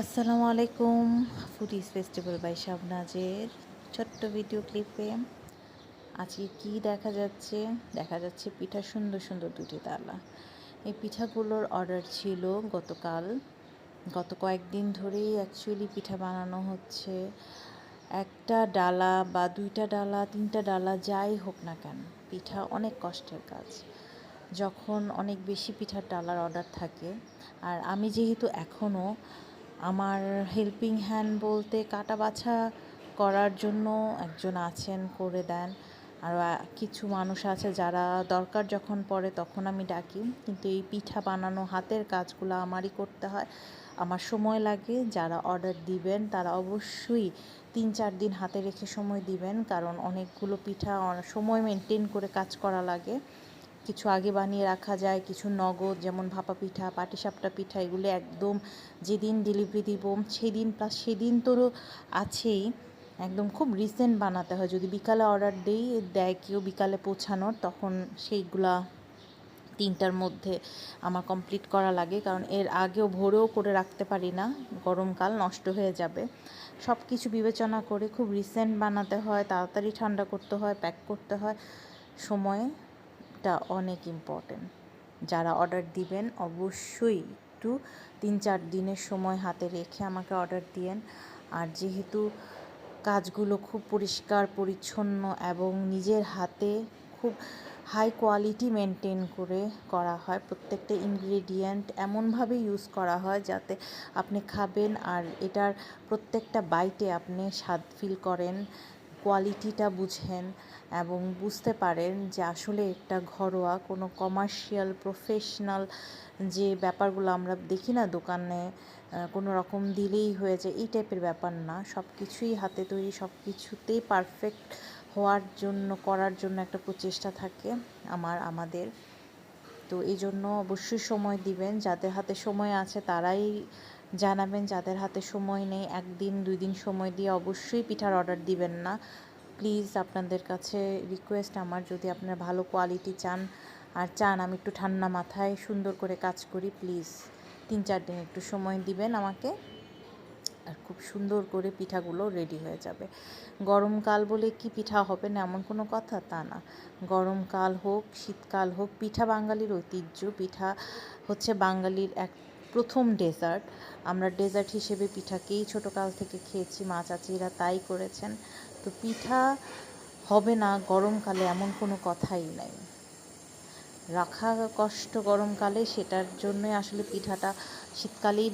আসসালামু আলাইকুম। Foodies festival by শাবনাজের ছোট্ট ভিডিও ক্লিপে আজকে কি দেখা যাচ্ছে পিঠা, সুন্দর সুন্দর দুটি তালা। এই পিঠাগুলোর অর্ডার ছিল গত কয়েকদিন ধরেই অ্যাকচুয়ালি পিঠা বানানো হচ্ছে। একটা ডালা বা দুইটা ডালা, তিনটা ডালা, যাই হোক না কেন, পিঠা অনেক কষ্টের কাজ। যখন অনেক বেশি পিঠার ডালার অর্ডার থাকে, আর আমি যেহেতু এখনও আমার হেল্পিং হ্যান্ড বলতে কাটা বাছা করার জন্য একজন আছেন, করে দেন। আর কিছু মানুষ আছে যারা দরকার যখন পড়ে তখন আমি ডাকি, কিন্তু এই পিঠা বানানো হাতের কাজগুলো আমারই করতে হয়, আমার সময় লাগে। যারা অর্ডার দিবেন তারা অবশ্যই 3-4 দিন হাতে রেখে সময় দিবেন, কারণ অনেকগুলো পিঠা সময় মেনটেন করে কাজ করা লাগে। কিছু আগে বানিয়ে রাখা যায়, কিছু নগদ, যেমন ভাপা পিঠা, পাটিসাপটা পিঠা, এগুলো একদম যেদিন ডেলিভারি দিব সেদিন প্লাস সেদিন তো আছেই, একদম খুব রিসেন্ট বানাতে হয়। যদি বিকালে অর্ডার দেয় কেউ বিকালে পৌঁছানোর, তখন সেইগুলা 3টার মধ্যে আমার কমপ্লিট করা লাগে, কারণ এর আগেও ভোরেও করে রাখতে পারি না, গরমকাল নষ্ট হয়ে যাবে। সব কিছু বিবেচনা করে খুব রিসেন্ট বানাতে হয়, তাড়াতাড়ি ঠান্ডা করতে হয়, প্যাক করতে হয়। সময়টা অনেক ইম্পর্টেন্ট। যারা অর্ডার দিবেন অবশ্যই একটু 3-4 দিনের সময় হাতে রেখে আমাকে অর্ডার দিয়েন। আর যেহেতু কাজগুলো খুব পরিষ্কার পরিচ্ছন্ন এবং নিজের হাতে খুব হাই কোয়ালিটি মেনটেন করে করা হয়, প্রত্যেকটা ইনগ্রেডিয়েন্ট এমনভাবে ইউজ করা হয় যাতে আপনি খাবেন আর এটার প্রত্যেকটা বাইটে আপনি স্বাদ ফিল করেন, কোয়ালিটিটা বুঝেন এবং বুঝতে পারেন যে আসলে একটা ঘরোয়া, কোনো কমার্শিয়াল প্রফেশনাল যে ব্যাপারগুলো আমরা দেখি না দোকানে, কোনো রকম দিলেই হয়ে যায়, এই টাইপের ব্যাপার না। সব কিছুই হাতে তৈরি, সব কিছুতেই পারফেক্ট হওয়ার জন্য, করার জন্য একটা প্রচেষ্টা থাকে আমাদের। তো এই জন্য অবশ্যই সময় দিবেন। যাদের হাতে সময় আছে তারাই জানাবেন, যাদের হাতে সময় নেই 1-2 দিন সময় দিয়ে অবশ্যই পিঠার অর্ডার দিবেন না প্লিজ। আপনাদের কাছে রিকোয়েস্ট আমার, যদি আপনারা ভালো কোয়ালিটি চান আর চান আমি একটু ঠান্ডা মাথায় সুন্দর করে কাজ করি, প্লিজ 3-4 দিন একটু সময় দিবেন আমাকে, আর খুব সুন্দর করে পিঠাগুলো রেডি হয়ে যাবে। গরমকাল বলে কি পিঠা হবে না এমন কোনো কথা তা না। গরমকাল হোক, শীতকাল হোক, পিঠা বাঙালির ঐতিহ্য। পিঠা হচ্ছে বাঙালির এক প্রথম ডেজার্ট। আমরা ডেজার্ট হিসেবে পিঠাকেই ছোটোকাল থেকে খেয়েছি, মা চাচিরা তাই করেছেন। তো পিঠা হবে না গরমকালে এমন কোনো কথাই নাই। রাখা কষ্ট গরমকালে, সেটার জন্যই আসলে পিঠাটা শীতকালেই